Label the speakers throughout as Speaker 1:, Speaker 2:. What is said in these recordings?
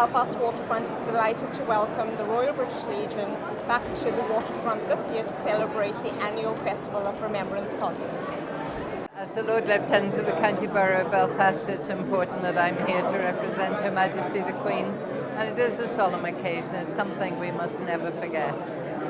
Speaker 1: Belfast Waterfront is delighted to welcome the Royal British Legion back to the waterfront this year to celebrate the annual Festival of Remembrance concert.
Speaker 2: As the Lord Lieutenant of the County Borough of Belfast, it's important that I'm here to represent Her Majesty the Queen, and it is a solemn occasion. It's something we must never forget,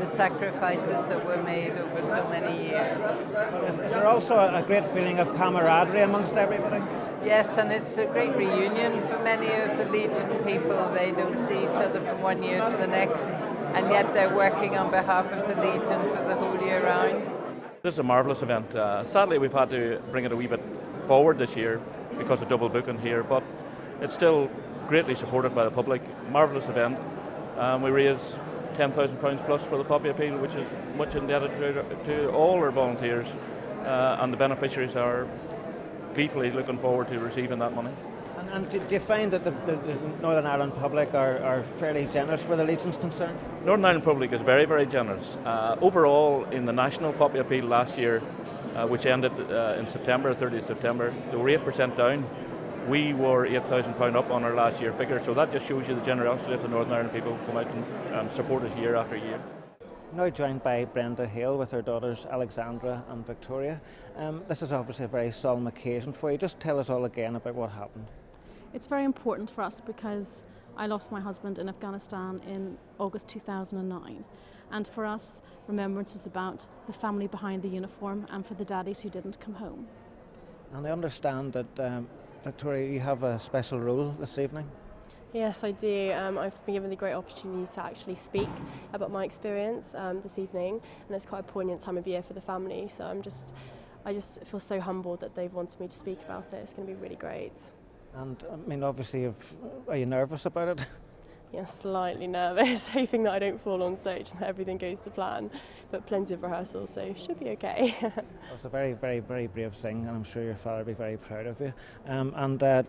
Speaker 2: the sacrifices that were made over so many years.
Speaker 3: Is there also a great feeling of camaraderie amongst everybody?
Speaker 2: Yes, and it's a great reunion for many of the Legion people. They don't see each other from one year to the next, and yet they're working on behalf of the Legion for the whole year round.
Speaker 4: This is a marvellous event. Sadly, we've had to bring it a wee bit forward this year because of double booking here, but it's still greatly supported by the public. Marvellous event. We raise £10,000 plus for the Poppy Appeal, which is much indebted to all our volunteers, and the beneficiaries are gleefully looking forward to receiving that money.
Speaker 3: And do you find that the Northern Ireland public are fairly generous where the Legion's concerned?
Speaker 4: Northern Ireland public is very, very generous. Overall, in the National Poppy Appeal last year, which ended in September, 30th September, they were 8% down. We were £8,000 up on our last year figure, so that just shows you the generosity of the Northern Ireland people who come out and support us year after year.
Speaker 3: Now joined by Brenda Hale with her daughters Alexandra and Victoria. This is obviously a very solemn occasion for you. Just tell us all again about what happened.
Speaker 5: It's very important for us because I lost my husband in Afghanistan in August 2009. And for us, Remembrance is about the family behind the uniform and for the daddies who didn't come home.
Speaker 3: And I understand that, Victoria, you have a special role this evening.
Speaker 6: Yes, I do. I've been given the great opportunity to actually speak about my experience this evening, and it's quite a poignant time of year for the family, so I just feel so humbled that they've wanted me to speak about it. It's going to be really great.
Speaker 3: And I mean, obviously, are you nervous about it?
Speaker 6: Yeah, slightly nervous, hoping that I don't fall on stage and that everything goes to plan, but plenty of rehearsal, so should be okay.
Speaker 3: It's a very, very, very brave thing, and I'm sure your father will be very proud of you.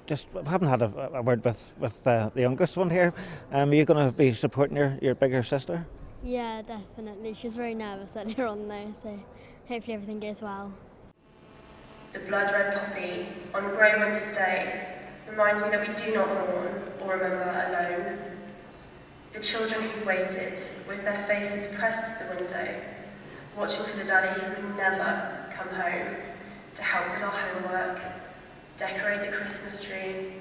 Speaker 3: Just haven't had a word with the youngest one here. Are you going to be supporting your bigger sister?
Speaker 7: Yeah, definitely. She was very nervous earlier on there, so hopefully everything goes well.
Speaker 8: The blood red poppy on a grey winter's day reminds me that we do not mourn or remember alone. The children who waited, with their faces pressed to the window, watching for the daddy who would never come home to help with our homework, decorate the Christmas tree,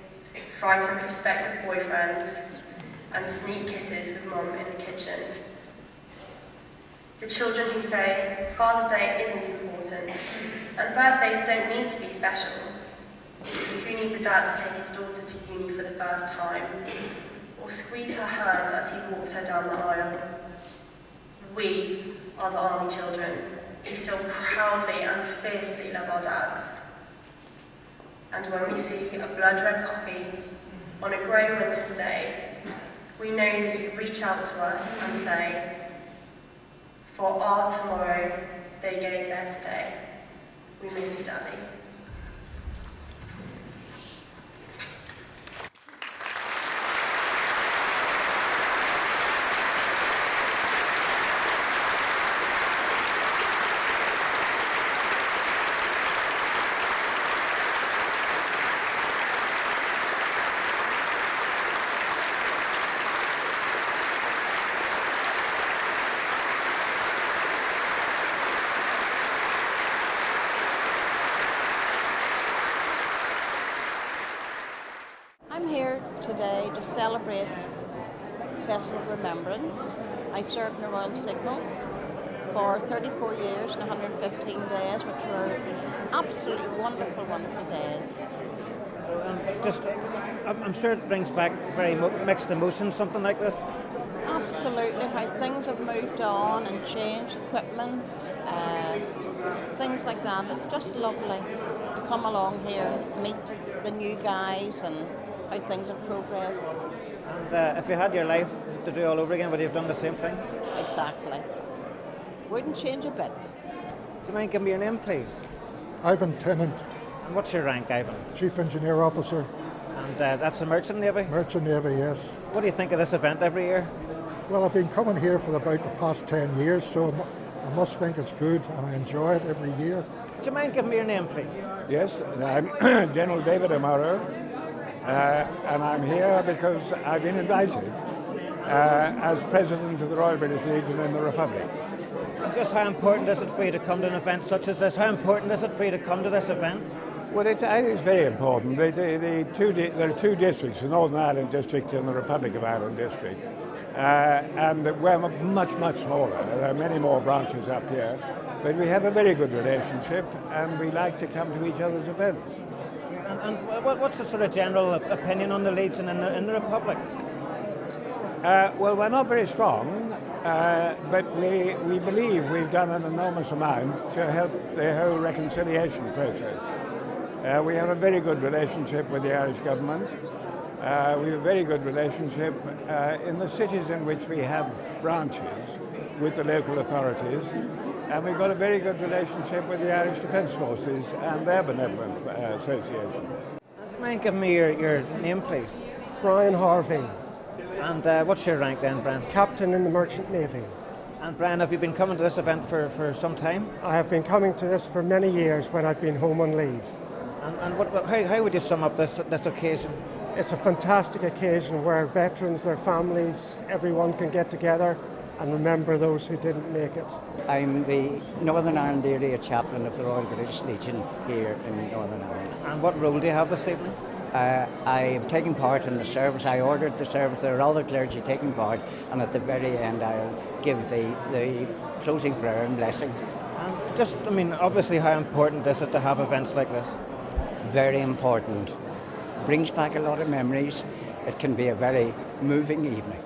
Speaker 8: frighten prospective boyfriends, and sneak kisses with Mum in the kitchen. The children who say Father's Day isn't important and birthdays don't need to be special. Who needs a dad to take his daughter to uni for the first time, or squeeze her hand as he walks her down the aisle? We are the army children who so proudly and fiercely love our dads. And when we see a blood red poppy on a grey winter's day, we know that you reach out to us and say, for our tomorrow, they gave their today. We miss you, Daddy.
Speaker 9: I'm here today to celebrate Festival of Remembrance. I served in the Royal Signals for 34 years and 115 days, which were absolutely wonderful, wonderful days.
Speaker 3: I'm sure it brings back very mixed emotions, something like this.
Speaker 9: Absolutely, how things have moved on and changed, equipment, things like that. It's just lovely to come along here and meet the new guys and how things have progressed.
Speaker 3: And if you had your life to do all over again, would you have done the same thing?
Speaker 9: Exactly. Wouldn't change a bit.
Speaker 3: Do you mind giving me your name, please?
Speaker 10: Ivan Tennant.
Speaker 3: And what's your rank, Ivan?
Speaker 10: Chief Engineer Officer.
Speaker 3: And that's the Merchant Navy?
Speaker 10: Merchant Navy, yes.
Speaker 3: What do you think of this event every year?
Speaker 10: Well, I've been coming here for about the past 10 years, so I must think it's good and I enjoy it every year.
Speaker 3: Do you mind giving me your name, please?
Speaker 11: Yes, I'm General David Amara. and I'm here because I've been invited as President of the Royal British Legion in the Republic.
Speaker 3: And just how important is it for you to come to an event such as this? How important is it for you to come to this event?
Speaker 11: Well, I think it's very important. There are two districts, the Northern Ireland District and the Republic of Ireland District. And we're much smaller. There are many more branches up here. But we have a very good relationship and we like to come to each other's events.
Speaker 3: And what's the sort of general opinion on the Legion in the Republic?
Speaker 11: Well, we're not very strong, but we believe we've done an enormous amount to help the whole reconciliation process. We have a very good relationship with the Irish government. We have a very good relationship in the cities in which we have branches with the local authorities. And we've got a very good relationship with the Irish Defence Forces and their benevolent association.
Speaker 3: Do you mind giving me your name, please?
Speaker 12: Brian Harvey.
Speaker 3: And what's your rank then, Brian?
Speaker 12: Captain in the Merchant Navy.
Speaker 3: And Brian, have you been coming to this event for some time?
Speaker 12: I have been coming to this for many years when I've been home on leave.
Speaker 3: And how would you sum up this occasion?
Speaker 12: It's a fantastic occasion where veterans, their families, everyone can get together and remember those who didn't make it.
Speaker 13: I'm the Northern Ireland Area Chaplain of the Royal British Legion here in Northern Ireland.
Speaker 3: And what role do you have this evening?
Speaker 13: I am taking part in the service. I ordered the service. There are other clergy taking part, and at the very end I'll give the closing prayer and blessing.
Speaker 3: And just, I mean, obviously how important is it to have events like this?
Speaker 13: Very important. Brings back a lot of memories. It can be a very moving evening.